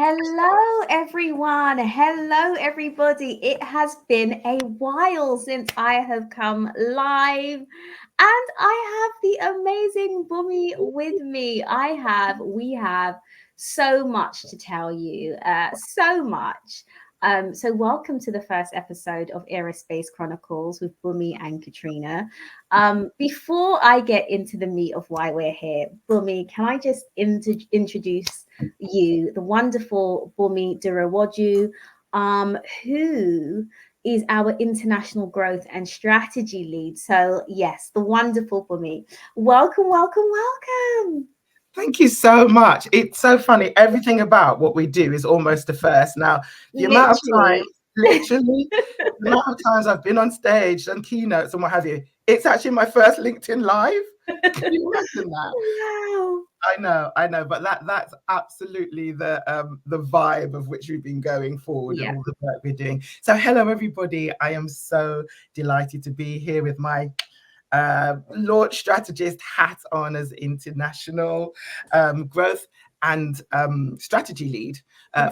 Hello, everyone. Hello, everybody. It has been a while since I have come live, and I have the amazing Bummi with me. We have so much to tell you, so much. So welcome to the first episode of Aerospace Chronicles with Bummi and Katrina. Before I get into the meat of why we're here, Bummi, can I just introduce you, the wonderful Bummi Durawoju, who is our international growth and strategy lead. So yes, the wonderful Bummi. Welcome, welcome, welcome. Thank you so much. It's so funny. Everything about what we do is almost a first. Now, the amount of time, literally, the amount of times I've been on stage and keynotes and what have you, it's actually my first LinkedIn Live. Can you imagine that? Wow. I know, but that's absolutely the vibe of which we've been going forward and all the work we're doing. So hello everybody. I am so delighted to be here with my Launch Strategist hat on as international growth and strategy lead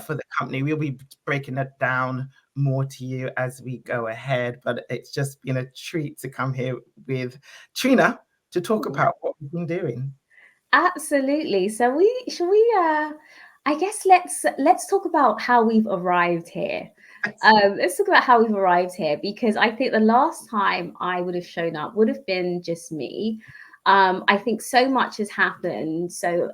for the company. We'll be breaking that down more to you as we go ahead, but it's just been a treat to come here with Trina to talk about what we've been doing. Absolutely. So I guess let's talk about how we've arrived here. Let's talk about how we've arrived here, because I think the last time I would have shown up would have been just me. I think so much has happened. So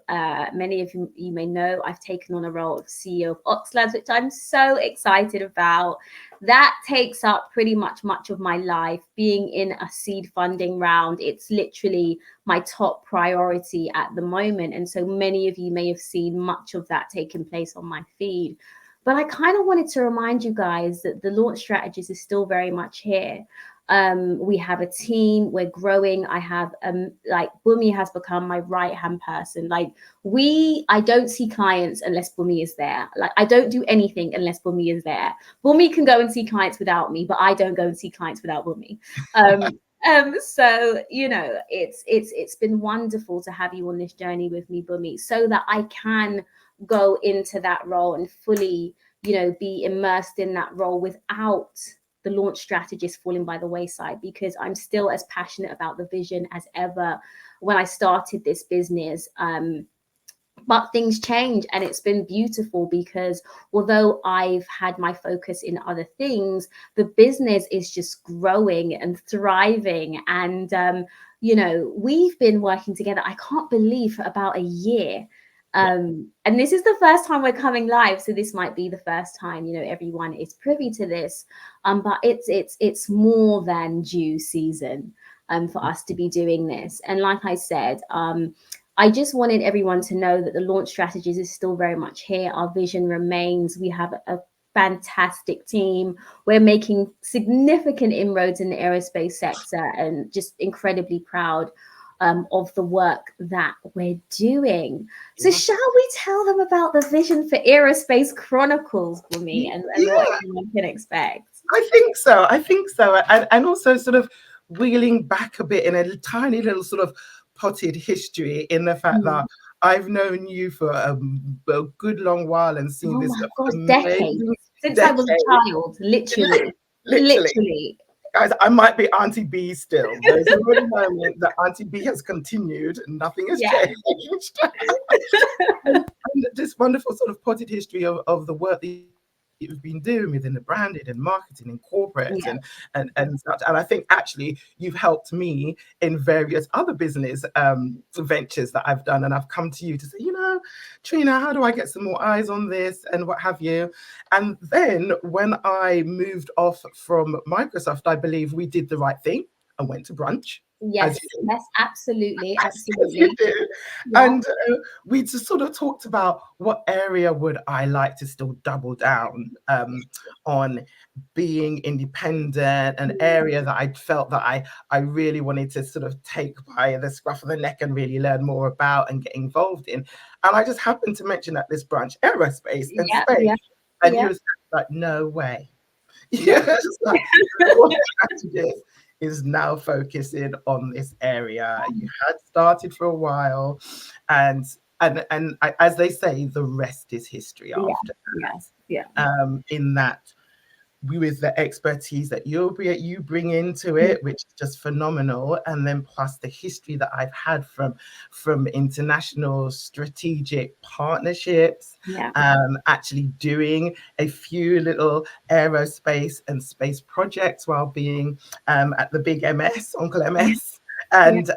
many of you may know I've taken on a role of CEO of Oxlabs, which I'm so excited about. That takes up pretty much of my life. Being in a seed funding round, it's literally my top priority at the moment. And so many of you may have seen much of that taking place on my feed. But I kind of wanted to remind you guys that the Launch Strategist is still very much here. We have a team, we're growing. I have like Bummi has become my right-hand person. I don't see clients unless Bummi is there. Like I don't do anything unless Bummi is there. Bummi can go and see clients without me, but I don't go and see clients without Bummi. So you know, it's been wonderful to have you on this journey with me, Bummi, so that I can go into that role and fully, be immersed in that role without the Launch Strategist falling by the wayside, because I'm still as passionate about the vision as ever when I started this business. But things change, and it's been beautiful because although I've had my focus in other things, the business is just growing and thriving. And, we've been working together, I can't believe, for about a year. And this is the first time we're coming live, so this might be the first time everyone is privy to this, but it's more than due season for us to be doing this. And like I said, I just wanted everyone to know that the Launch Strategist is still very much here. Our vision remains. We have a fantastic team. We're making significant inroads in the aerospace sector, and just incredibly proud of the work that we're doing. So shall we tell them about the vision for Aerospace Chronicles, for me, and what everyone can expect? I think so. And also sort of wheeling back a bit in a tiny little sort of potted history in the fact that I've known you for a good long while and seen this. Oh my gosh, decades. Since I was a child, literally. Guys, I might be Auntie B still. There's a good moment that Auntie B has continued and nothing has changed. and this wonderful sort of potted history of the work that you've been doing within the branding and marketing and corporate and such. And I think actually you've helped me in various other business ventures that I've done. And I've come to you to say, Trina, how do I get some more eyes on this and what have you? And then when I moved off from Microsoft, I believe we did the right thing and went to brunch. Yes, absolutely. And we just sort of talked about what area would I like to still double down on being independent, an area that I felt that I really wanted to sort of take by the scruff of the neck and really learn more about and get involved in. And I just happened to mention at this branch, aerospace and space. And you were like, no way. Is now focusing on this area. You had started for a while, and as they say, the rest is history after in that, with the expertise that you bring into it, which is just phenomenal, and then plus the history that I've had from international strategic partnerships, actually doing a few little aerospace and space projects while being at the big MS, Uncle MS. And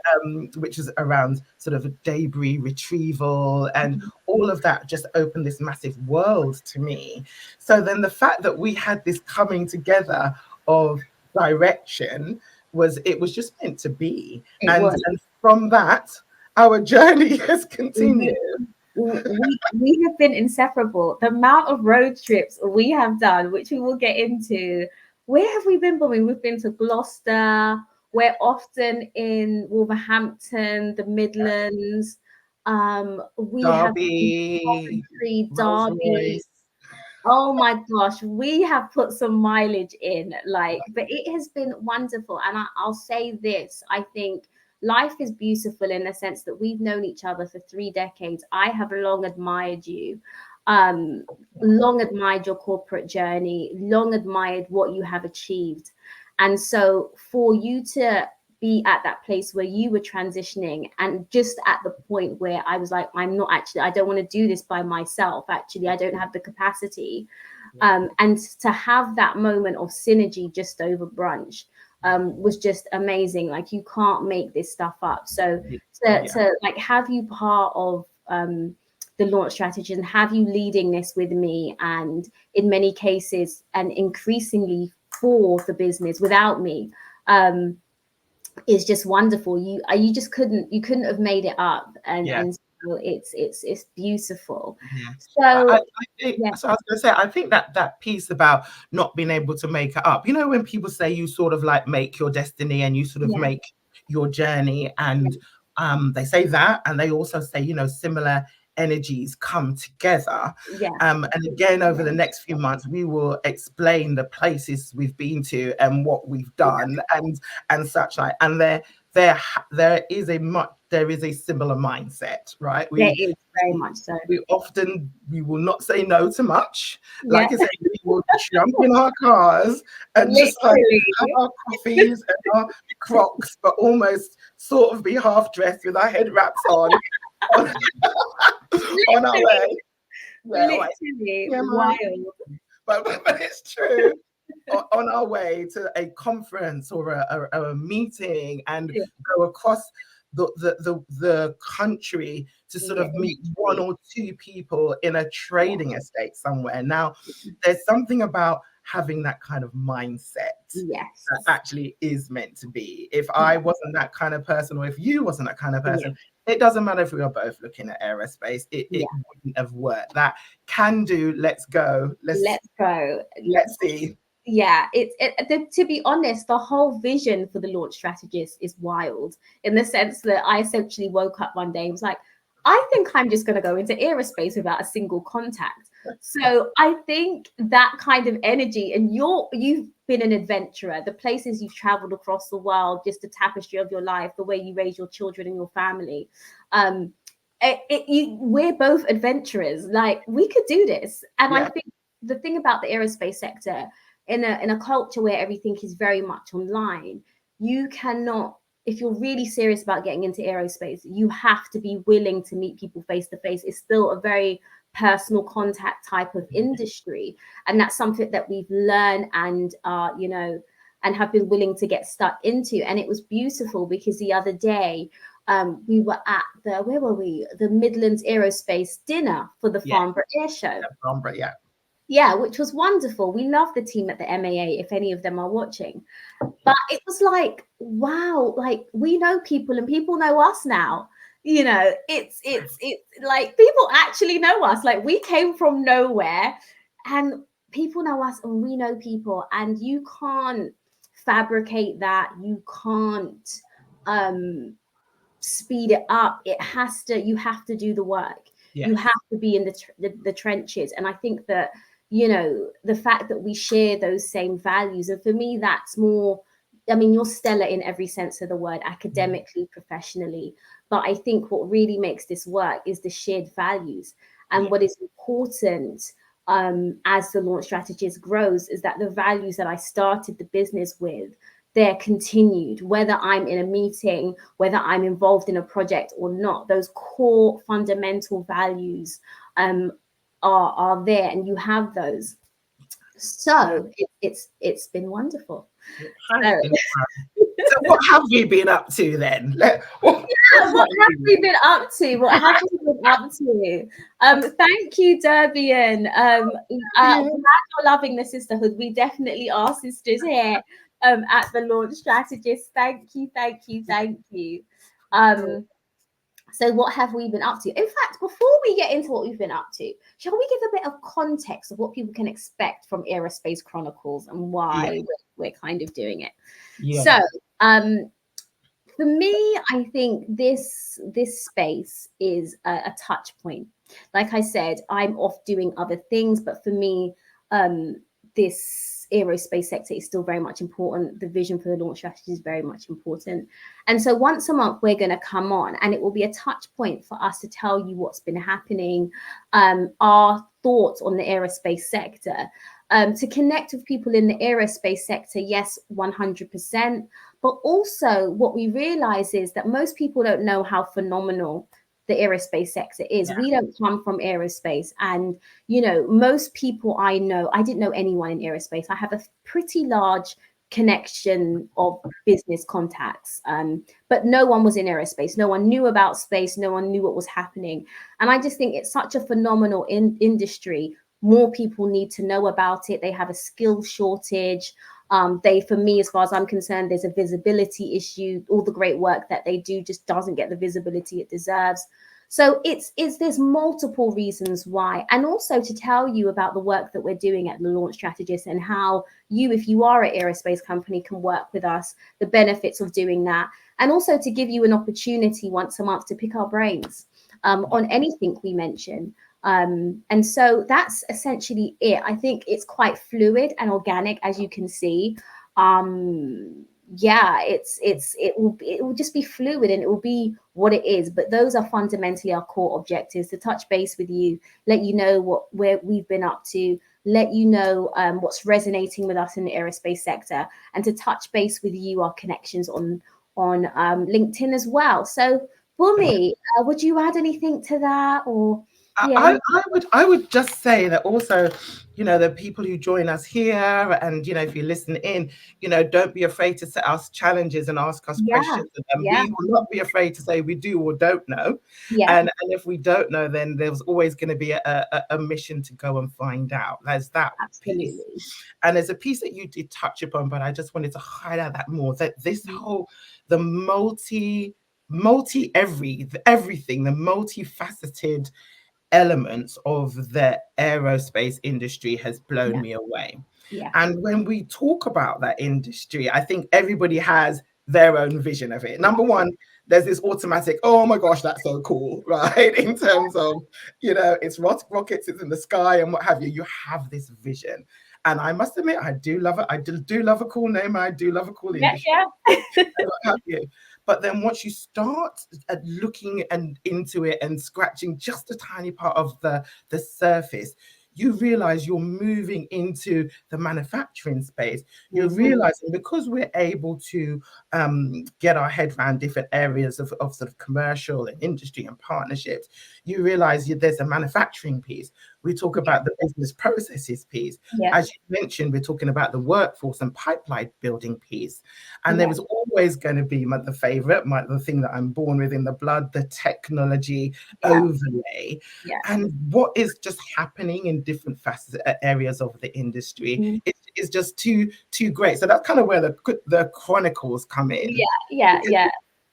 which is around sort of debris retrieval, and all of that just opened this massive world to me. So then the fact that we had this coming together of direction was just meant to be. And from that, our journey has continued. We have been inseparable. The amount of road trips we have done, which we will get into. Where have we been, Bummi? We've been to Gloucester. We're often in Wolverhampton, the Midlands. We Derby, have Derby. Oh my gosh, we have put some mileage in, but it has been wonderful. And I'll say this, I think life is beautiful in the sense that we've known each other for 3 decades. I have long admired you, long admired your corporate journey, long admired what you have achieved. And so for you to be at that place where you were transitioning, and just at the point where I was like, I don't want to do this by myself. Actually, I don't have the capacity. And to have that moment of synergy just over brunch was just amazing. Like, you can't make this stuff up. So to like have you part of the launch strategy and have you leading this with me, and in many cases and increasingly for the business without me, is just wonderful. You just couldn't have made it up, and so it's beautiful. So I was going to say, I think that piece about not being able to make it up, when people say you sort of like make your destiny and you sort of make your journey, and they say that, and they also say, similar energies come together. And again, over the next few months, we will explain the places we've been to and what we've done and such like. And there is a similar mindset, right? There is very much so. We will not say no to much. Like I said, we will jump in our cars and just like have our coffees and our Crocs, but almost sort of be half dressed with our head wraps on our way. Literally wild. But it's true. On our way to a conference or a meeting, and go across the country to sort of meet 1 or 2 people in a trading estate somewhere. Now, there's something about having that kind of mindset that actually is meant to be. If I wasn't that kind of person, or if you wasn't that kind of person, it doesn't matter if we are both looking at aerospace, it wouldn't have worked. That can do, let's go. Let's go. Let's see. Yeah, to be honest, the whole vision for the Launch Strategist is wild, in the sense that I essentially woke up one day and was like, I think I'm just going to go into aerospace without a single contact. So I think that kind of energy, and you've been an adventurer, the places you've traveled across the world, just the tapestry of your life, the way you raise your children and your family. We're both adventurers. Like, we could do this. And I think the thing about the aerospace sector, in a culture where everything is very much online, you cannot, if you're really serious about getting into aerospace, you have to be willing to meet people face to face. It's still a very personal contact type of industry, and that's something that we've learned and and have been willing to get stuck into. And it was beautiful because the other day we were at the Midlands Aerospace dinner for the Farnborough Air Show. Which was wonderful. We love the team at the MAA, if any of them are watching. But it was like, wow, like, we know people and people know us now. It's like, people actually know us. Like, we came from nowhere and people know us and we know people, and you can't fabricate that. You can't speed it up. You have to do the work. You have to be in the trenches. And I think that, the fact that we share those same values, and for me, that's more, I mean, you're stellar in every sense of the word, academically, professionally, But I think what really makes this work is the shared values. And what is important as the Launch Strategist grows is that the values that I started the business with, they're continued, whether I'm in a meeting, whether I'm involved in a project or not. Those core fundamental values are there, and you have those. So it's been wonderful. So what have you been up to then? What have we been up to? What have we been up to? Thank you, Derbian. Glad you're loving the sisterhood. We definitely are sisters here at the Launch Strategist. Thank you, thank you, thank you. So what have we been up to? In fact, before we get into what we've been up to, shall we give a bit of context of what people can expect from Aerospace Chronicles and why we're kind of doing it? So for me, I think this space is a touch point. Like I said, I'm off doing other things, but for me, this aerospace sector is still very much important. The vision for the launch strategy is very much important. And so once a month, we're going to come on, and it will be a touch point for us to tell you what's been happening, our thoughts on the aerospace sector, to connect with people in the aerospace sector. Yes, 100%. But also what we realize is that most people don't know how phenomenal the aerospace sector is. We don't come from aerospace. And, you know, most people I know, I didn't know anyone in aerospace. I have a pretty large connection of business contacts, but no one was in aerospace. No one knew about space. No one knew what was happening. And I just think it's such a phenomenal industry. More people need to know about it. They have a skill shortage. For me, as far as I'm concerned, there's a visibility issue. All the great work that they do just doesn't get the visibility it deserves. So there's multiple reasons why, and also to tell you about the work that we're doing at the Launch Strategist and how you, if you are an aerospace company, can work with us, the benefits of doing that, and also to give you an opportunity once a month to pick our brains on anything we mention. And so that's essentially it. I think it's quite fluid and organic, as you can see. It will just be fluid, and it will be what it is. But those are fundamentally our core objectives: to touch base with you, let you know where we've been up to, let you know what's resonating with us in the aerospace sector, and to touch base with you, our connections on LinkedIn as well. So, Bunmi, would you add anything to that, or? Yeah. I would just say that also, you know, the people who join us here, and, you know, if you listen in, you know, don't be afraid to set us challenges and ask us questions. And we will not be afraid to say we do or don't know. And if we don't know, then there's always going to be a mission to go and find out. There's that piece. And there's a piece that you did touch upon, but I just wanted to highlight that more, that this whole, the everything, the multifaceted elements of the aerospace industry has blown me away. And when we talk about that industry, I think everybody has their own vision of it. Number one, there's this automatic, oh my gosh, that's so cool, right? In terms of, you know, it's rockets, it's in the sky and what have you. You have this vision. And I must admit, I do love it. I do love a cool name. I do love a cool industry. What have you. But then once you start looking into it and scratching just a tiny part of the surface, you realize you're moving into the manufacturing space. You're realizing, because we're able to get our head around different areas of sort of commercial and industry and partnerships, you realize there's a manufacturing piece. We talk about the business processes piece. As you mentioned, we're talking about the workforce and pipeline building piece. And there was always going to be the favorite, the thing that I'm born with in the blood, the technology overlay. And what is just happening in different facets, areas of the industry, is just too great. So that's kind of where the chronicles come in.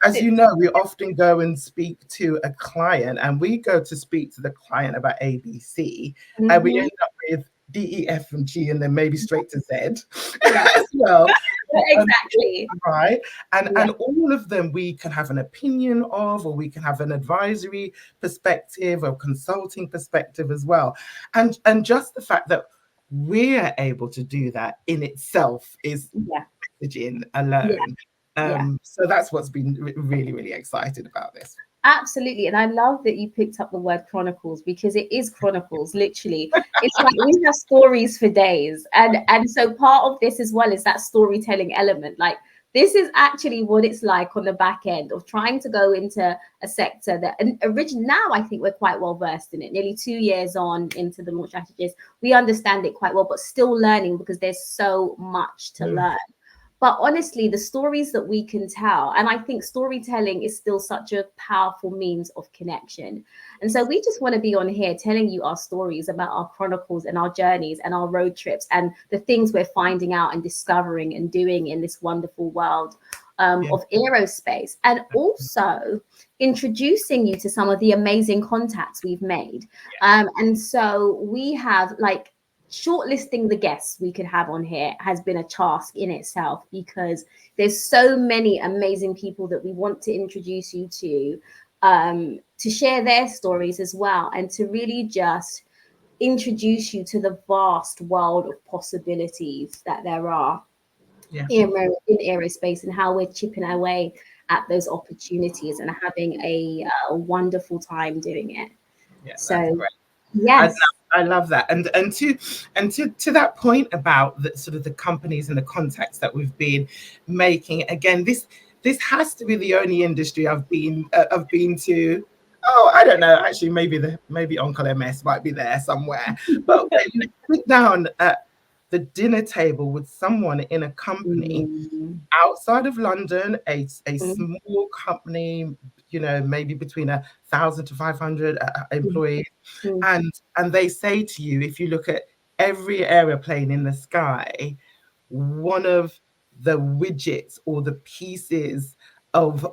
As you know, we often go and speak to a client, and we go to speak to the client about ABC, and we end up with D, E, F, and G, and then maybe straight to Z as well. Exactly. Right. And all of them we can have an opinion of, or we can have an advisory perspective or consulting perspective as well. And just the fact that we're able to do that in itself is messaging alone. So that's what's been really, really excited about this. Absolutely. And I love that you picked up the word chronicles, because it is chronicles, literally. It's like we have stories for days. And so part of this as well is that storytelling element. Like, this is actually what it's like on the back end of trying to go into a sector that, and now I think we're quite well versed in it. Nearly 2 years on into the Launch Strategist, we understand it quite well, but still learning, because there's so much to learn. But honestly, the stories that we can tell, and I think storytelling is still such a powerful means of connection. And so we just want to be on here telling you our stories about our chronicles and our journeys and our road trips and the things we're finding out and discovering and doing in this wonderful world of aerospace, and also introducing you to some of the amazing contacts we've made. And so we have, like, shortlisting the guests we could have on here has been a task in itself, because there's so many amazing people that we want to introduce you to share their stories as well, and to really just introduce you to the vast world of possibilities that there are in aerospace, and how we're chipping our way at those opportunities and having a wonderful time doing it. So yes, I love that. And to that point about the sort of the companies and the contacts that we've been making, again, this has to be the only industry I've been to. Oh, I don't know. Actually, maybe Uncle MS might be there somewhere. But when you sit down at the dinner table with someone in a company outside of London, a small company, maybe between 1,000 to 500 employees, and they say to you, if you look at every aeroplane in the sky, one of the widgets or the pieces of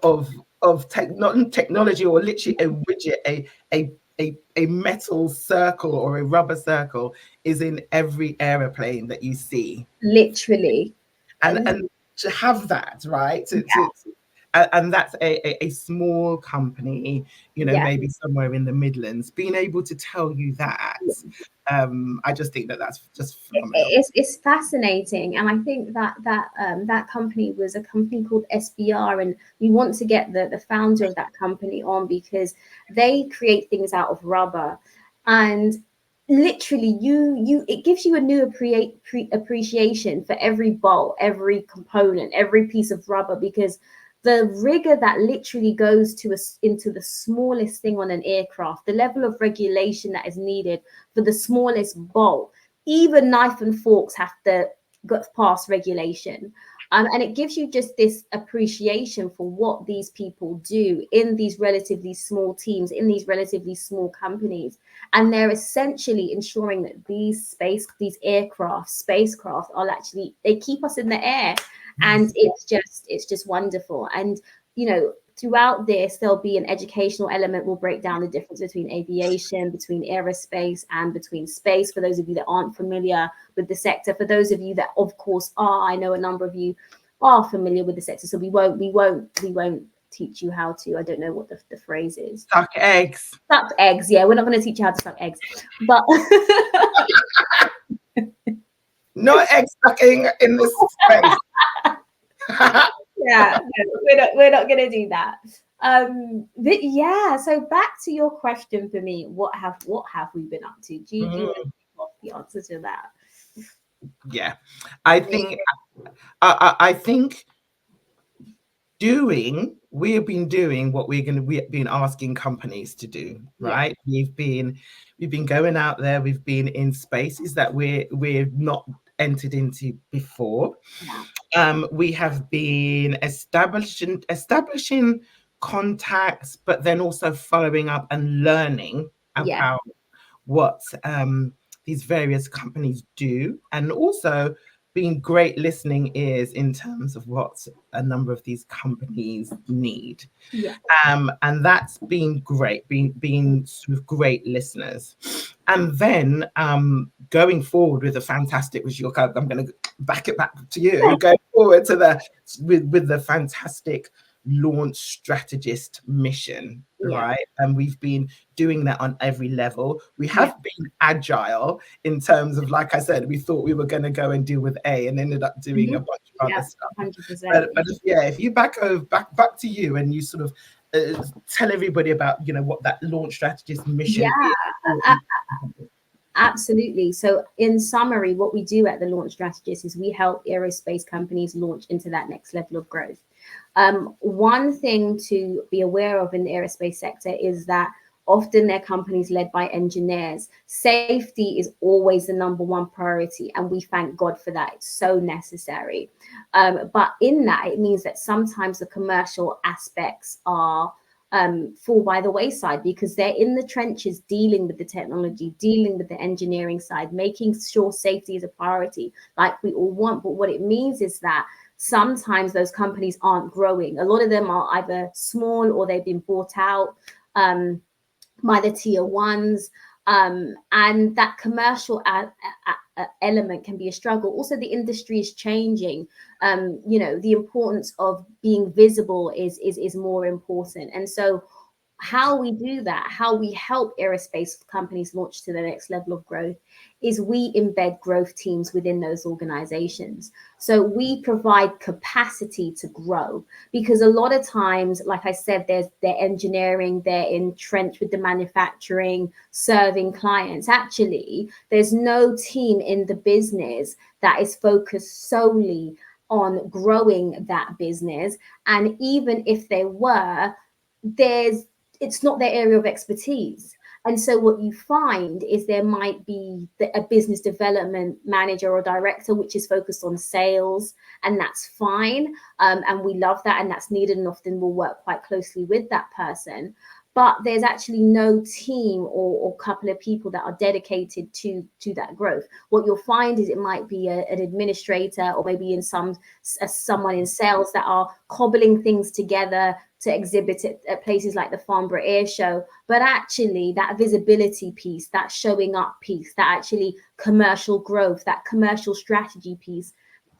technology, or literally a widget, a metal circle or a rubber circle, is in every aeroplane that you see. Literally. And to have that, right? And that's a small company, maybe somewhere in the Midlands, being able to tell you that. I just think that's just phenomenal. It's fascinating, and I think that company was a company called SBR, and we want to get the founder of that company on, because they create things out of rubber, and literally it gives you a new appreciation for every bolt, every component, every piece of rubber, because the rigor that literally goes into the smallest thing on an aircraft, the level of regulation that is needed for the smallest bolt, even knife and forks have to go past regulation. And it gives you just this appreciation for what these people do in these relatively small teams, in these relatively small companies. And they're essentially ensuring that these spacecraft are actually, they keep us in the air. And it's just wonderful. And, throughout this, there'll be an educational element. We'll break down the difference between aviation, between aerospace, and between space, for those of you that aren't familiar with the sector. For those of you that, of course, are, I know a number of you are familiar with the sector, so we won't teach you how to, I don't know what the phrase is. Suck eggs. Suck eggs, yeah. We're not going to teach you how to suck eggs. But no egg sucking in this space. Yeah, no, we're not going to do that. But yeah, so back to your question for me, what have we been up to? Do you want to give off the answer to that? Yeah, I think we've been doing what we've been asking companies to do, right? We've been going out there, we've been in spaces that we've not entered into before. We have been establishing contacts, but then also following up and learning about what these various companies do, and also being great listening ears in terms of what a number of these companies need. And that's been great, being sort of great listeners. And then going forward with the fantastic, which I'm going to back it back to you, going forward to with the fantastic Launch Strategist mission, right? And we've been doing that on every level. We have been agile in terms of, like I said, we thought we were going to go and deal with A and ended up doing a bunch of other stuff. 100%. But if you back to you and you sort of tell everybody about, you know, what that launch strategist mission is. Absolutely. So in summary, what we do at the Launch Strategist is we help aerospace companies launch into that next level of growth. One thing to be aware of in the aerospace sector is that often they're companies led by engineers. Safety is always the number one priority, and we thank God for that. It's so necessary. But in that, it means that sometimes the commercial aspects are fall by the wayside because they're in the trenches dealing with the technology, dealing with the engineering side, making sure safety is a priority like we all want. But what it means is that sometimes those companies aren't growing. A lot of them are either small or they've been bought out by the tier ones. And that commercial element can be a struggle. Also, the industry is changing. You know, the importance of being visible is more important. And so how we do that, how we help aerospace companies launch to the next level of growth, is we embed growth teams within those organizations. So we provide capacity to grow, because a lot of times, like I said, they're engineering, they're entrenched with the manufacturing, serving clients. Actually, there's no team in the business that is focused solely on growing that business. And even if they were, it's not their area of expertise. And so what you find is there might be a business development manager or director which is focused on sales, and that's fine. And we love that, and that's needed, and often we'll work quite closely with that person. But there's actually no team or couple of people that are dedicated to that growth. What you'll find is it might be an administrator, or maybe someone in sales that are cobbling things together to exhibit it at places like the Farnborough Air Show. But actually that visibility piece, that showing up piece, that actually commercial growth, that commercial strategy piece,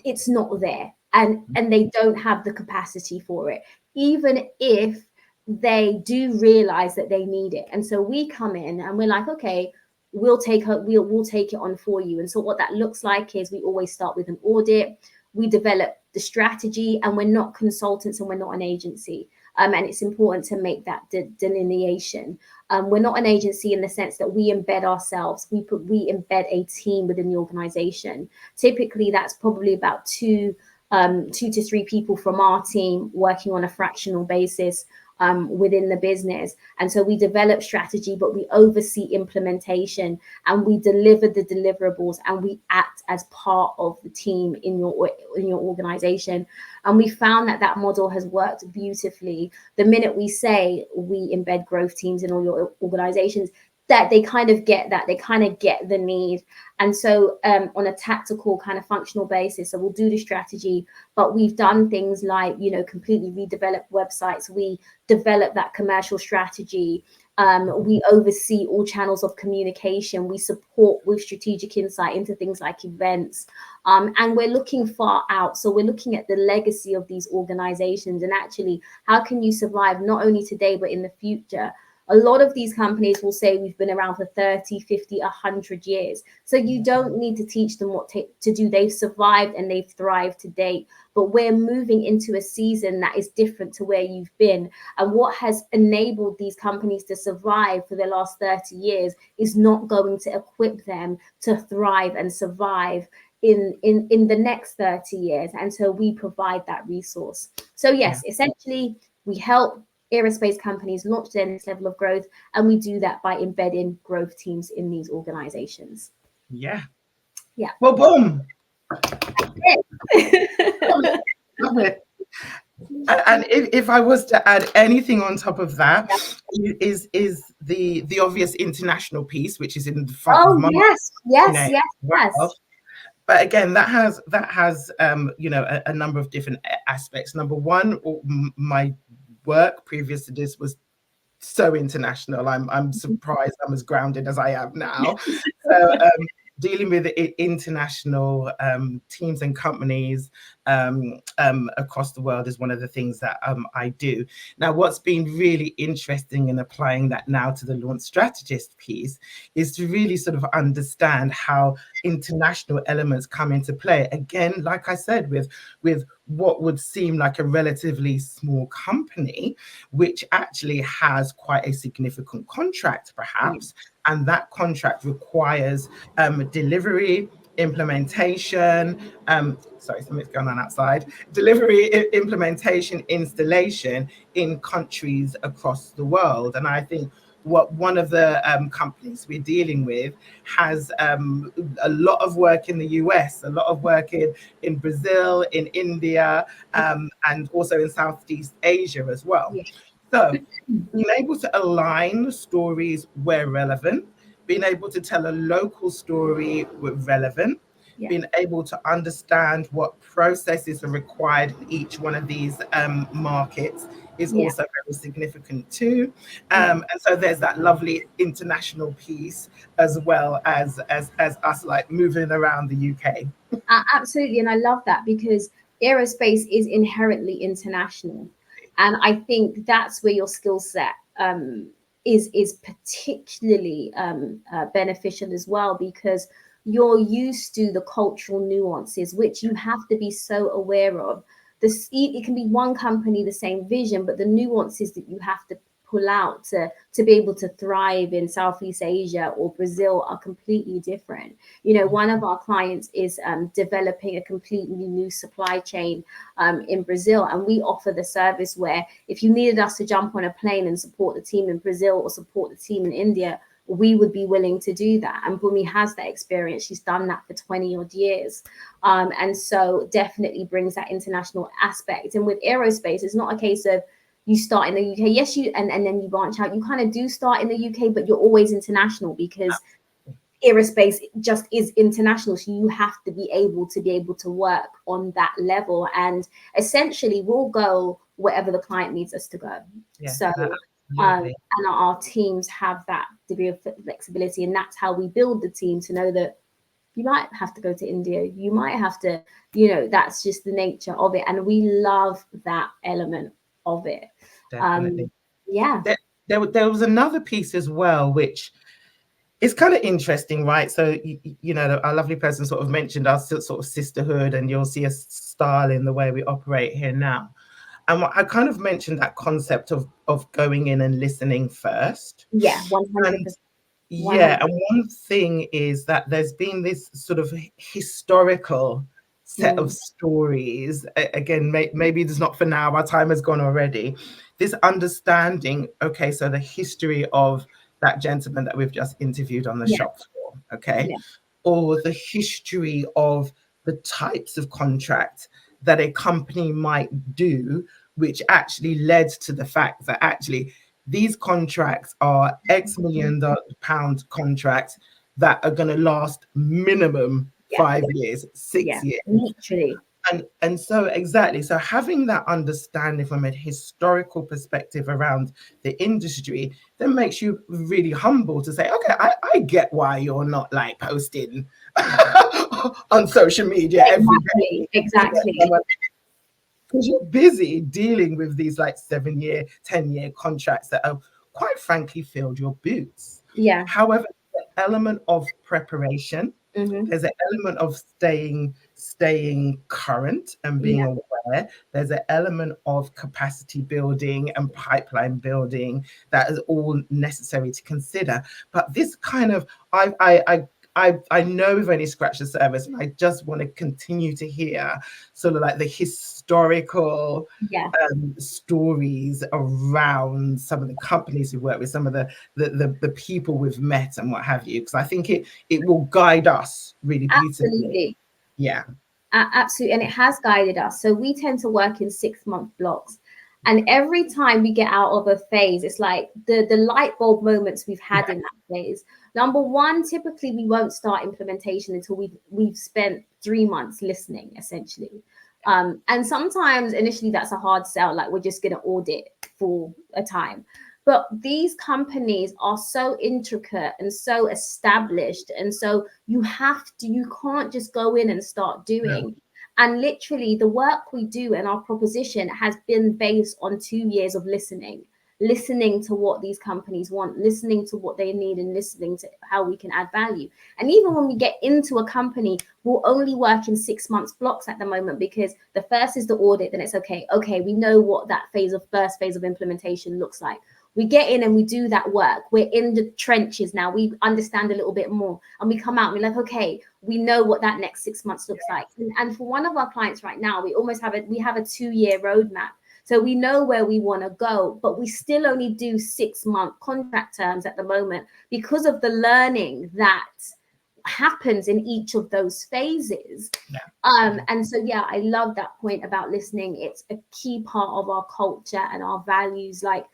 it's not there. And they don't have the capacity for it, even if they do realize that they need it. And so we come in and we're like, okay, we'll take it on for you. And so what that looks like is we always start with an audit. We develop the strategy, and we're not consultants and we're not an agency. And it's important to make that delineation. We're not an agency in the sense that we embed ourselves. We embed a team within the organization. Typically, that's probably about two to three people from our team working on a fractional basis within the business. And so we develop strategy, but we oversee implementation, and we deliver the deliverables, and we act as part of the team in your organization. And we found that model has worked beautifully. The minute we say we embed growth teams in all your organizations, that they kind of get the need. And so on a tactical kind of functional basis, so we'll do the strategy, but we've done things like, you know, completely redevelop websites. We develop that commercial strategy. We oversee all channels of communication. We support with strategic insight into things like events. And we're looking far out. So we're looking at the legacy of these organizations, and actually, how can you survive not only today, but in the future? A lot of these companies will say we've been around for 30, 50, 100 years. So you don't need to teach them what to do. They've survived and they've thrived to date. But we're moving into a season that is different to where you've been. And what has enabled these companies to survive for the last 30 years is not going to equip them to thrive and survive in the next 30 years. And so we provide that resource. So yes, essentially, we help aerospace companies launch their next level of growth, and we do that by embedding growth teams in these organizations. Yeah. Well, boom. Love it. And if I was to add anything on top of that, is the obvious international piece, which is in the front of my yes. But again, that has you know, a number of different aspects. Number one, my work previous to this was so international. I'm surprised I'm as grounded as I am now. So dealing with international teams and companies across the world is one of the things that I do. Now, what's been really interesting in applying that now to the launch strategist piece is to really sort of understand how international elements come into play. Again, like I said, with what would seem like a relatively small company, which actually has quite a significant contract, perhaps, and that contract requires delivery, implementation, sorry, something's going on outside, delivery, implementation, installation in countries across the world. And I think what one of the companies we're dealing with has a lot of work in the US, a lot of work in Brazil, in India, and also in Southeast Asia as well. Yeah. So being able to align stories where relevant, being able to tell a local story where relevant, being able to understand what processes are required in each one of these markets is also very significant too. And so there's that lovely international piece as well as us like moving around the UK. Absolutely, and I love that because aerospace is inherently international, and I think that's where your skill set is particularly beneficial as well, because you're used to the cultural nuances which you have to be so aware of. It can be one company, the same vision, but the nuances that you have to pull out to be able to thrive in Southeast Asia or Brazil are completely different. You know, one of our clients is developing a completely new supply chain in Brazil, and we offer the service where if you needed us to jump on a plane and support the team in Brazil or support the team in India, we would be willing to do that. And Bummi has that experience. She's done that for 20 odd years. And so definitely brings that international aspect. And with aerospace, it's not a case of you start in the UK, yes, and then you branch out. You kind of do start in the UK, but you're always international because aerospace just is international. So you have to be able to work on that level. And essentially we'll go wherever the client needs us to go. So and our teams have that degree of flexibility, and that's how we build the team to know that you might have to go to India, you might have to, you know, that's just the nature of it, and we love that element of it. Definitely. There was another piece as well, which is kind of interesting, right? So you know, our lovely person sort of mentioned our sort of sisterhood, and you'll see a style in the way we operate here now. And I kind of mentioned that concept of going in and listening first. 100%. And one thing is that there's been this sort of historical set of stories. Again, maybe it's not for now, our time has gone already. This understanding, okay, so the history of that gentleman that we've just interviewed on the shop floor, okay, or the history of the types of contracts that a company might do, which actually led to the fact that actually these contracts are X million pound contracts that are going to last minimum 5 years, 6 years. Literally. And so exactly. So having that understanding from a historical perspective around the industry then makes you really humble to say, okay, I get why you're not like posting on social media every day. Exactly. Because you're busy dealing with these like 7-year, 10-year contracts that have quite frankly filled your boots. However, the element of preparation, there's an element of staying current and being aware. There's an element of capacity building and pipeline building that is all necessary to consider. But this kind of, I know we've only scratched the surface, and I just want to continue to hear sort of like the historical stories around some of the companies we work with, some of the people we've met and what have you, because I think it will guide us really beautifully. Absolutely. And it has guided us. So we tend to work in 6-month blocks. And every time we get out of a phase, it's like the light bulb moments we've had in that phase. Number one, typically we won't start implementation until we've spent 3 months listening, essentially. And sometimes initially that's a hard sell, like we're just going to audit for a time. But these companies are so intricate and so established. And so you can't just go in and start doing. And literally the work we do and our proposition has been based on 2 years of listening to what these companies want, listening to what they need, and listening to how we can add value. And even when we get into a company, we'll only work in 6 months blocks at the moment, because the first is the audit. Then it's okay, we know what that first phase of implementation looks like. We get in and we do that work. We're in the trenches now. We understand a little bit more, and we come out and we're like, okay, we know what that next 6 months looks like. And for one of our clients right now, we have a 2-year roadmap. So we know where we want to go, but we still only do 6-month contract terms at the moment because of the learning that happens in each of those phases. And so, I love that point about listening. It's a key part of our culture and our values. Like,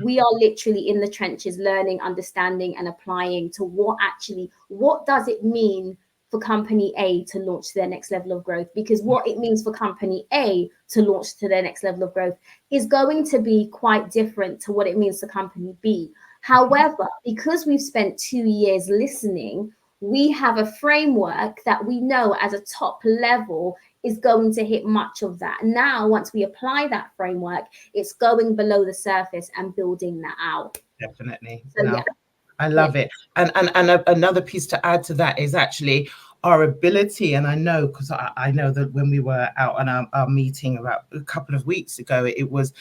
we are literally in the trenches, learning, understanding, and applying to what does it mean for company A to launch to their next level of growth? Because what it means for company A to launch to their next level of growth is going to be quite different to what it means to company B. However, because we've spent 2 years listening, we have a framework that we know as a top level is going to hit much of that. Now, once we apply that framework, it's going below the surface and building that out. Definitely. So, I love it. And another piece to add to that is actually our ability. And I know, because I know that when we were out on our meeting about a couple of weeks ago, it was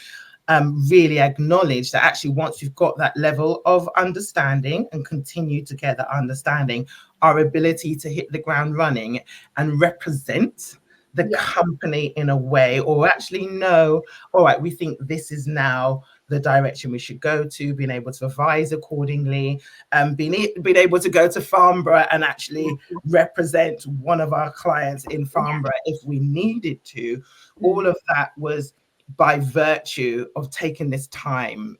really acknowledged that actually once you've got that level of understanding and continue to get that understanding, our ability to hit the ground running and represent the company in a way, or actually know, all right, we think this is now the direction we should go to, being able to advise accordingly, being able to go to Farnborough and actually represent one of our clients in Farnborough if we needed to. All of that was by virtue of taking this time,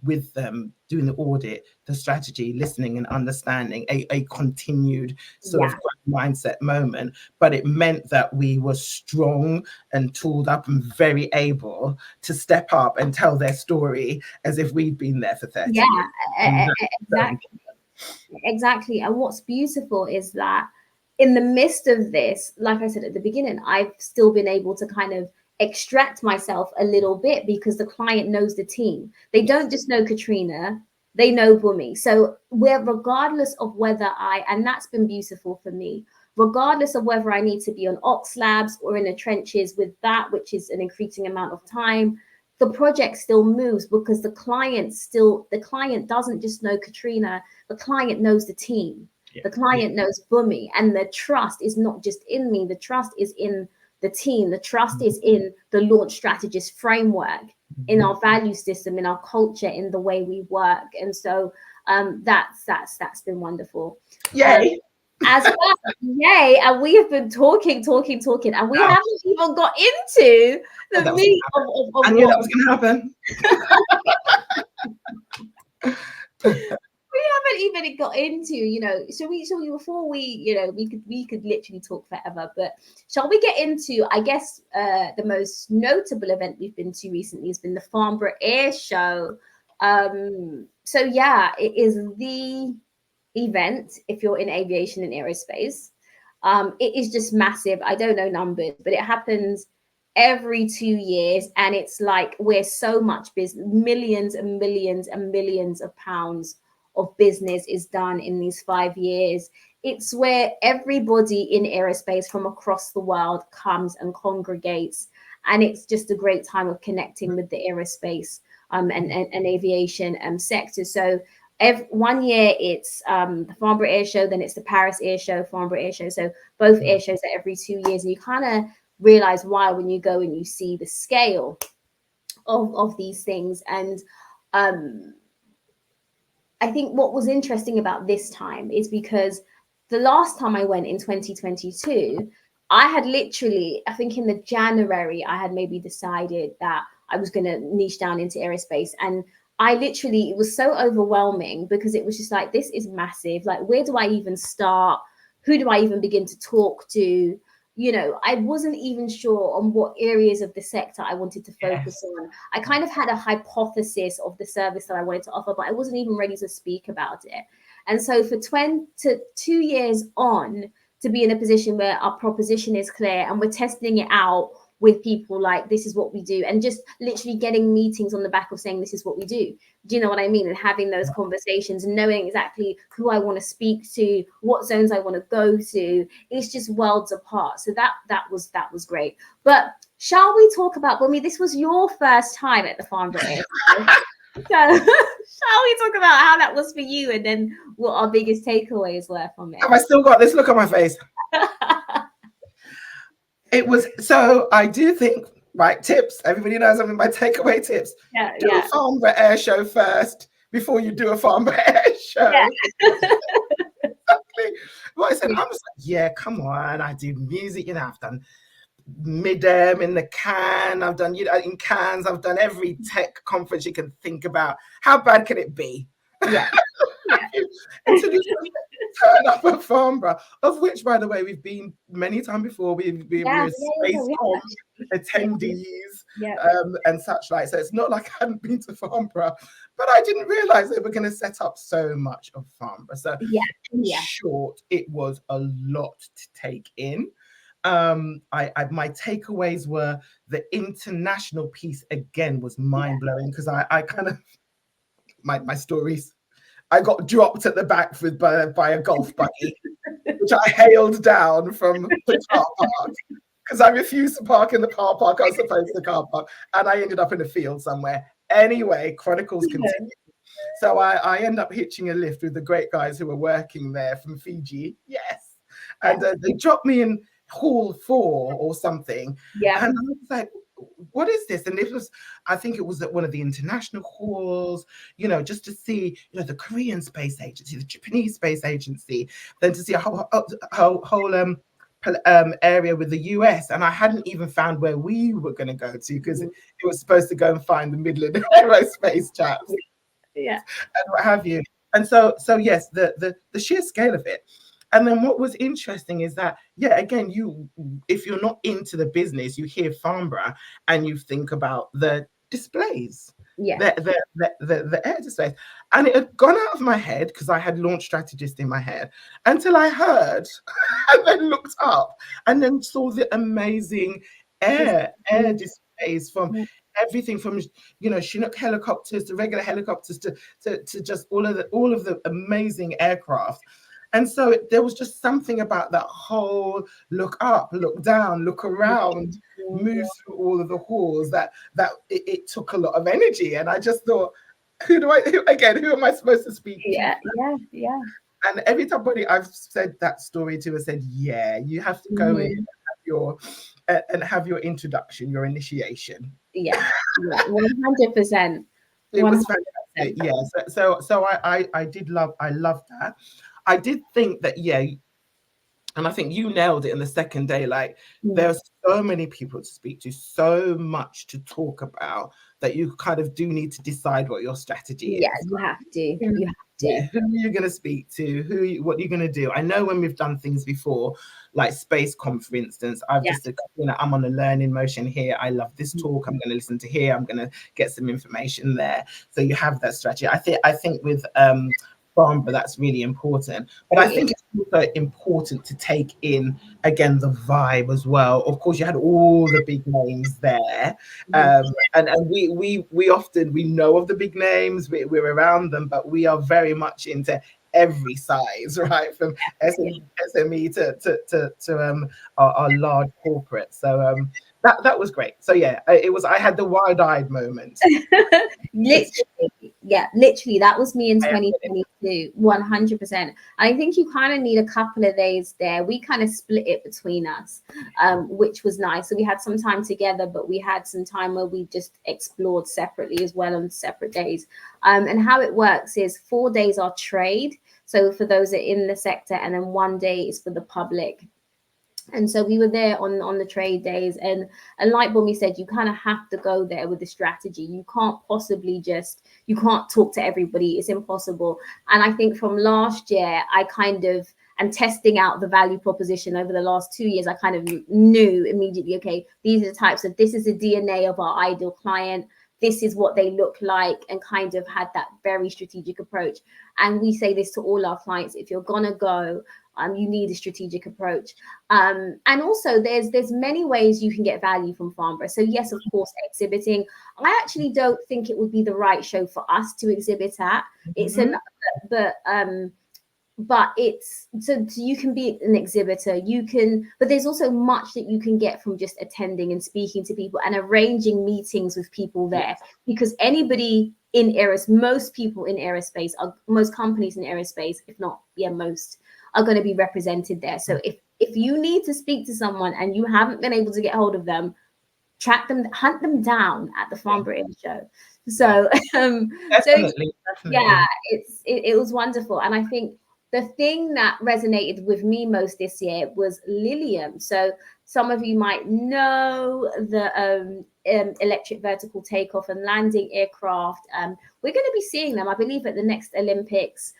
with them, doing the audit, the strategy, listening and understanding, a continued sort of mindset moment. But it meant that we were strong and tooled up and very able to step up and tell their story as if we'd been there for 30 years. Exactly. And what's beautiful is that in the midst of this, like I said at the beginning, I've still been able to kind of extract myself a little bit, because the client knows the team. They don't just know Katrina, they know Bunmi. So regardless of whether and that's been beautiful for me, regardless of whether I need to be on ops labs or in the trenches with that, which is an increasing amount of time, the project still moves, because the client doesn't just know Katrina, the client knows the team. The client knows Bunmi, and the trust is not just in me, the trust is in the team, the trust is in the Launch Strategist framework, in our value system, in our culture, in the way we work. And so that's been wonderful. Yay. As well, yay. And we have been talking, and we haven't even got into the meat of I knew that was going to happen. We haven't even got into, so before we could literally talk forever, but shall we get into, I guess, the most notable event we've been to recently has been the Farnborough Air Show. So it is the event if you're in aviation and aerospace. It is just massive. I don't know numbers, but it happens every 2 years, and it's like we're so much business, millions and millions and millions of pounds of business is done in these 5 years. It's where everybody in aerospace from across the world comes and congregates, and it's just a great time of connecting with the aerospace and aviation sector. So 1 year it's the Farnborough Air Show, then it's the Paris Air Show, Farnborough Air Show. So both air shows are every 2 years, and you kind of realize why when you go and you see the scale of these things. And I think what was interesting about this time is because the last time I went in 2022, I had literally, I think in the January, I had maybe decided that I was going to niche down into aerospace. And I literally, it was so overwhelming because it was just like, this is massive. Like, where do I even start? Who do I even begin to talk to? you know, I wasn't even sure on what areas of the sector I wanted to focus on. I kind of had a hypothesis of the service that I wanted to offer, but I wasn't even ready to speak about it. And so for 2 years on, to be in a position where our proposition is clear and we're testing it out with people, like, this is what we do, and just literally getting meetings on the back of saying this is what we do. Do you know what I mean? And having those conversations and knowing exactly who I want to speak to, what zones I want to go to. It's just worlds apart. So that was great. But shall we talk about, Bummi, this was your first time at the Farnborough. So shall we talk about how that was for you, and then what our biggest takeaways were from it? Have I still got this look on my face? It was, so I do think, right, tips. Everybody knows I'm in my takeaway tips. Do a Farnborough Air Show first before you do a Farnborough Air Show. Yeah. Exactly. Well, I said, I was like, yeah, come on. I do music, you know, I've done Midem in the Cannes. I've done, you know, in Cannes, I've done every tech conference you can think about. How bad can it be? Yeah. And so this turn up at Farnborough, of which, by the way, we've been many times before. We're Spacecom attendees and such like. So it's not like I hadn't been to Farnborough, but I didn't realize they were going to set up so much of Farnborough. So in short, it was a lot to take in. My takeaways were the international piece again was mind blowing, because I kind of my stories. I got dropped at the back by a golf buggy, which I hailed down from the car park because I refused to park in the car park I was supposed to car park, and I ended up in a field somewhere. Anyway, Chronicles continue. So I end up hitching a lift with the great guys who were working there from Fiji. Yes. And they dropped me in hall 4 or something. Yeah. And I was like, what is this? And it was, I think it was at one of the international halls, you know, just to see, you know, the Korean Space Agency, the Japanese Space Agency, then to see a whole area with the US. And I hadn't even found where we were going to go to, because it was supposed to go and find the Midland Aerospace chaps. Yeah. And what have you. And so yes, the sheer scale of it. And then what was interesting is that, yeah, again, if you're not into the business, you hear Farnborough and you think about the displays, the air displays. And it had gone out of my head because I had Launch Strategist in my head until I heard and then looked up and then saw the amazing air displays from everything from, you know, Chinook helicopters to regular helicopters to just all of the amazing aircraft. And so there was just something about that whole look up, look down, look around, move through all of the halls that it took a lot of energy. And I just thought, who am I supposed to speak to? Yeah. And every somebody I've said that story to has said, yeah, you have to go in and have your introduction, your initiation. Yeah, 100%. It was fantastic. Yeah. So I loved that. I did think that, and I think you nailed it in the second day. Like, there's so many people to speak to, so much to talk about, that you kind of do need to decide what your strategy is. Yeah, you have to. You have to. Yeah, who are you going to speak to? What are you going to do? I know when we've done things before, like Spacecom, for instance, I've just said, you know, I'm on a learning motion here. I love this talk. I'm going to listen to here. I'm going to get some information there. So you have that strategy. I think with Farnborough, that's really important. But I think it's also important to take in, again, the vibe as well. Of course, you had all the big names there. And we often, we know of the big names, we're around them, but we are very much into every size, right? From SME to our large corporate. So that was great. So yeah, I had the wide-eyed moment. Literally, that was me in 2022, 100%. I think you kind of need a couple of days there. We kind of split it between us, which was nice. So we had some time together, but we had some time where we just explored separately as well on separate days. And how it works is 4 days are trade. So for those that are in the sector, and then 1 day is for the public. And so we were there on the trade days, and like Bummi said, you kind of have to go there with a strategy. You can't possibly you can't talk to everybody. It's impossible. And I think from last year, and and testing out the value proposition over the last 2 years, I kind of knew immediately, okay, these are the types of, this is the DNA of our ideal client. This is what they look like, and kind of had that very strategic approach. And we say this to all our clients: if you're gonna go, you need a strategic approach. And also there's many ways you can get value from Farnborough. So yes, of course, exhibiting. I actually don't think it would be the right show for us to exhibit at. It's but it's so you can be an exhibitor, you can, but there's also much that you can get from just attending and speaking to people and arranging meetings with people there. Because anybody in most people in aerospace most companies in aerospace, if not most, are going to be represented there. So if you need to speak to someone and you haven't been able to get hold of them, track them, hunt them down at the Farnborough show. So definitely. Yeah, it was wonderful. And I think the thing that resonated with me most this year was Lilium. So some of you might know the electric vertical takeoff and landing aircraft. We're going to be seeing them, I believe, at the next Olympics.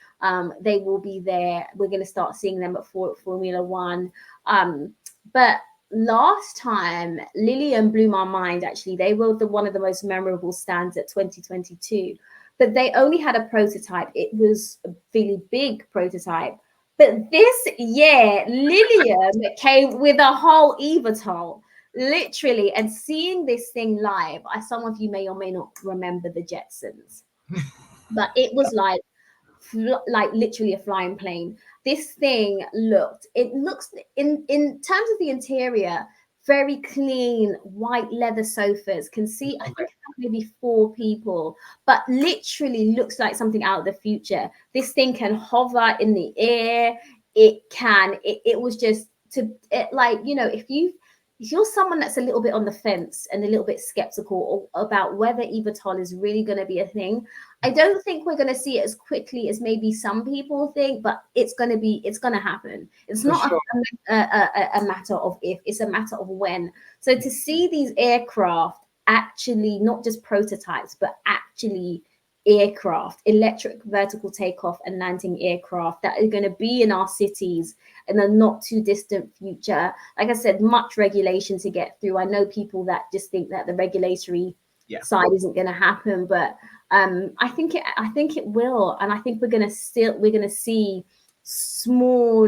They will be there. We're going to start seeing them at Formula One. But last time, Lilium blew my mind, actually. They were one of the most memorable stands at 2022. But they only had a prototype. It was a really big prototype. But this year, Lilium came with a whole eVTOL, literally. And seeing this thing live, some of you may or may not remember the Jetsons, but it was like literally a flying plane. This thing looks in terms of the interior, very clean, white leather sofas. Can see, I think maybe 4 people, but literally looks like something out of the future. This thing can hover in the air. It was just if you're someone that's a little bit on the fence and a little bit skeptical about whether eVTOL is really going to be a thing, I don't think we're going to see it as quickly as maybe some people think, but it's going to happen. It's not a matter of if, it's a matter of when. So to see these aircraft actually, not just prototypes, but actually aircraft, electric vertical takeoff and landing aircraft that are going to be in our cities in a not too distant future. Like I said, much regulation to get through. I know people that just think that the regulatory side isn't going to happen, but I think it will, and I think we're going to see small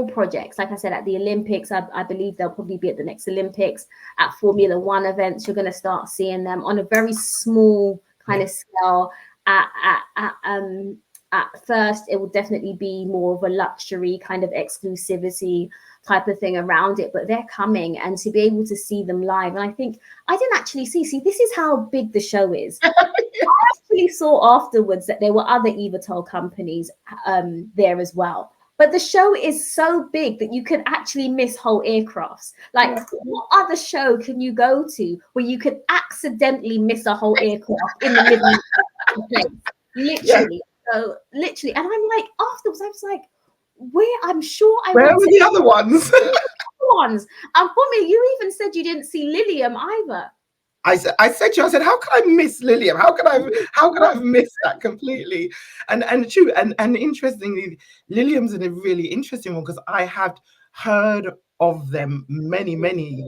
projects. Like I said, at the Olympics, I believe they'll probably be at the next Olympics. At Formula One events, you're going to start seeing them on a very small kind of scale. At first, it will definitely be more of a luxury kind of exclusivity type of thing around it, but they're coming, and to be able to see them live. And I think I didn't actually see this is how big the show is. I actually saw afterwards that there were other eVTOL companies there as well. But the show is so big that you could actually miss whole aircrafts. Like, what other show can you go to where you could accidentally miss a whole aircraft in the middle of the place? Literally. So literally, and I'm like, afterwards, I was like, where were the other ones? Bummi, you even said you didn't see Lilium either. I said to you, how could I miss Lilium? How could I have missed that completely? And true, and interestingly, Lilium's in a really interesting one, because I had heard of them many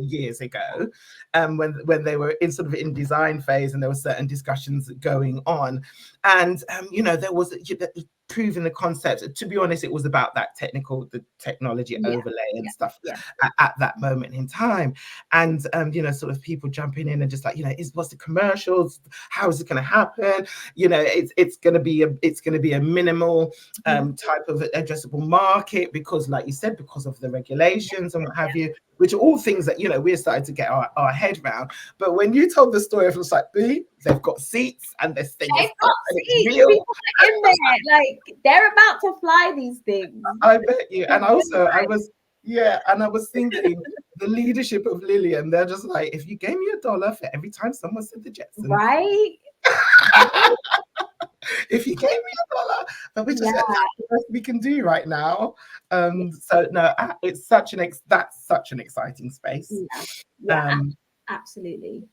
years ago, when they were in design phase, and there were certain discussions going on, and there was proving the concept. To be honest, it was about the technology overlay and stuff at that moment in time, and sort of people jumping in and just like, what's the commercials? How is it going to happen? It's going to be a minimal type of addressable market, because, like you said, because of the regulations and what have you, which are all things that we're starting to get our head around. But when you told the story, it was like, they've got seats, and this thing is real. People are in there, like, they're about to fly these things. I bet you. And also, I was thinking, the leadership of Lilium, they're just like, if you gave me $1 for every time someone said the Jetsons, right? If you gave me $1, but we just the best we can do right now. So no, it's that's such an exciting space. Absolutely.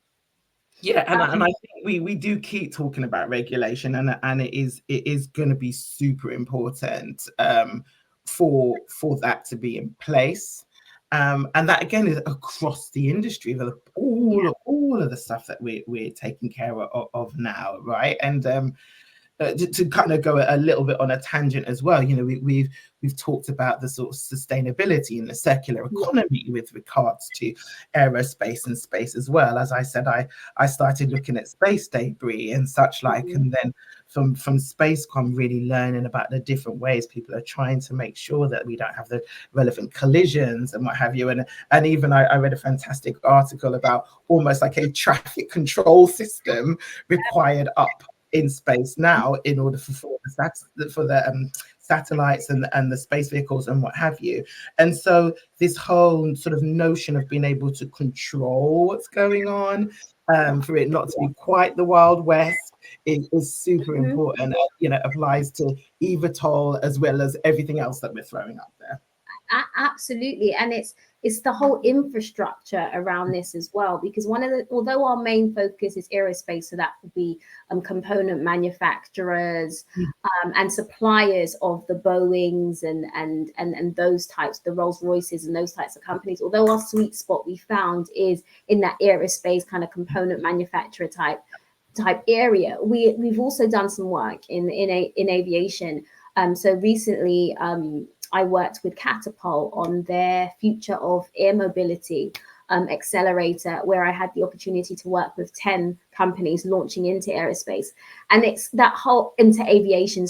Yeah, and I think we do keep talking about regulation, and it is going to be super important for that to be in place, and that again is across the industry with all of the stuff that we're taking care of now, right? And to kind of go a little bit on a tangent as well, you know, we've talked about the sort of sustainability and the circular economy with regards to aerospace and space as well. As I said, I started looking at space debris and such like, and then from Spacecom really learning about the different ways people are trying to make sure that we don't have the relevant collisions and what have you. And even I read a fantastic article about almost like a traffic control system required up in space now in order for the satellites and the space vehicles and what have you. And so this whole sort of notion of being able to control what's going on, for it not to be quite the Wild West, is super important. You know, applies to eVTOL as well as everything else that we're throwing up there. Absolutely, and it's the whole infrastructure around this as well, because although our main focus is aerospace, so that would be component manufacturers and suppliers of the Boeings and those types, the Rolls Royces and those types of companies. Although our sweet spot we found is in that aerospace kind of component manufacturer type area, we've also done some work in aviation. So recently, I worked with Catapult on their future of air mobility accelerator, where I had the opportunity to work with 10 companies launching into aerospace, and it's that whole into aviation,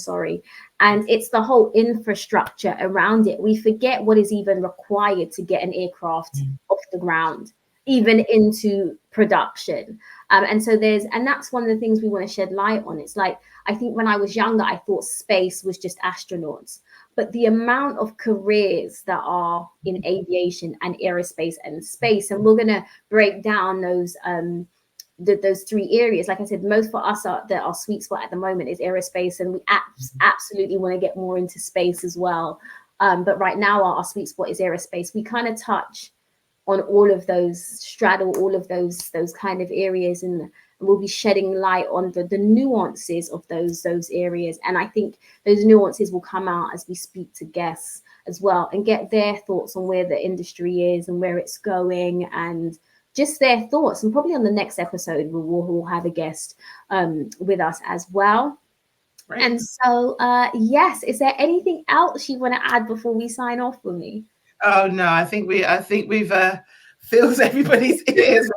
and it's the whole infrastructure around it. We forget what is even required to get an aircraft off the ground, even into production. And that's one of the things we want to shed light on. It's like, I think when I was younger, I thought space was just astronauts, but the amount of careers that are in aviation and aerospace and space, and we're going to break down those three areas. Like I said, most for us our sweet spot at the moment is aerospace, and we absolutely want to get more into space as well. But right now our sweet spot is aerospace. We kind of touch on all of those, straddle all of those kind of areas, and we'll be shedding light on the nuances of those areas. And I think those nuances will come out as we speak to guests as well and get their thoughts on where the industry is and where it's going, and just their thoughts. And probably on the next episode we'll have a guest with us as well. Right. And so yes, is there anything else you want to add before we sign off with me? Oh no, I think we've filled everybody's ears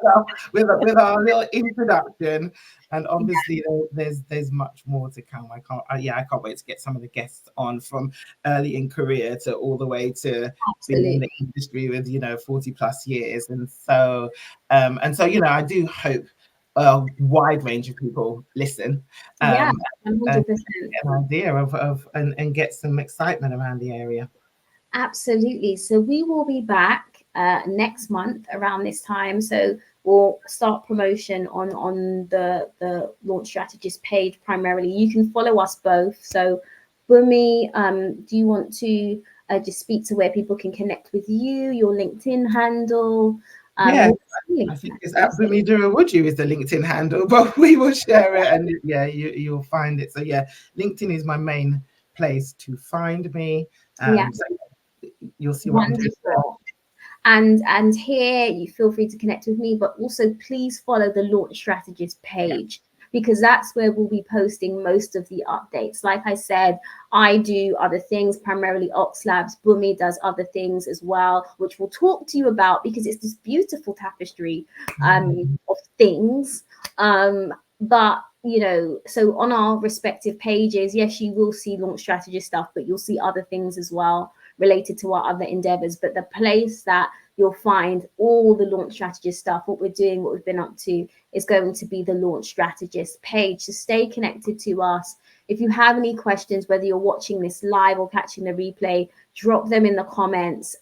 with our little introduction, and obviously there's much more to come. I can't wait to get some of the guests on from early in career to all the way to being in the industry with 40 plus years, and so I do hope a wide range of people listen. 100%. Get an idea of and get some excitement around the area. Absolutely. So we will be back next month around this time. So we'll start promotion on the Launch Strategist page primarily. You can follow us both. So Bummi, do you want to just speak to where people can connect with you, your LinkedIn handle? I think it's at Bummi Durawuju is the LinkedIn handle, but we will share it, and you'll find it. So LinkedIn is my main place to find me. So you'll see what I'm doing. And here you feel free to connect with me, but also please follow the Launch Strategist page, because that's where we'll be posting most of the updates. Like I said, I do other things, primarily Ox Labs. Bummi does other things as well, which we'll talk to you about, because it's this beautiful tapestry of things. But so on our respective pages, yes, you will see Launch Strategist stuff, but you'll see other things as well related to our other endeavors. But the place that you'll find all the Launch Strategist stuff, what we're doing, what we've been up to, is going to be the Launch Strategist page. So stay connected to us. If you have any questions, whether you're watching this live or catching the replay, drop them in the comments.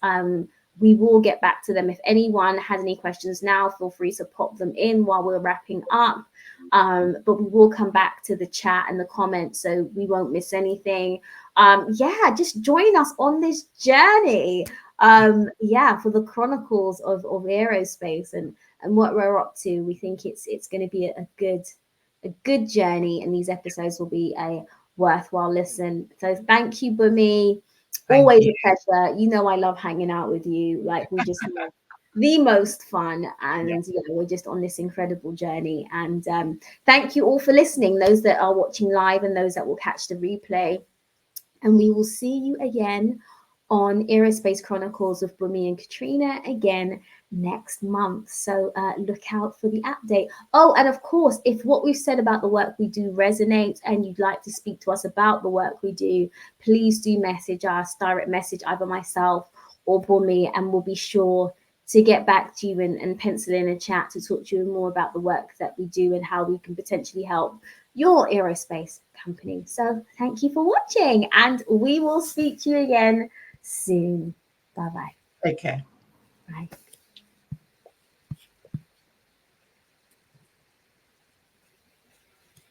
We will get back to them. If anyone has any questions now, feel free to pop them in while we're wrapping up. But we will come back to the chat and the comments, so we won't miss anything. Just join us on this journey. For the Chronicles of aerospace, and and what we're up to. We think it's going to be a good journey, and these episodes will be a worthwhile listen. So thank you, Bummi. Always a pleasure. You know I love hanging out with you. Like, we just have the most fun, and we're just on this incredible journey. And thank you all for listening, those that are watching live and those that will catch the replay. And we will see you again on Aerospace Chronicles of Bummi and Katrina again next month. So look out for the update. Oh, and of course, if what we've said about the work we do resonates and you'd like to speak to us about the work we do, please do message us, direct message either myself or Bummi, and we'll be sure to get back to you and pencil in a chat to talk to you more about the work that we do and how we can potentially help your aerospace company. So thank you for watching, and we will speak to you again soon. Bye-bye. Take care. Bye.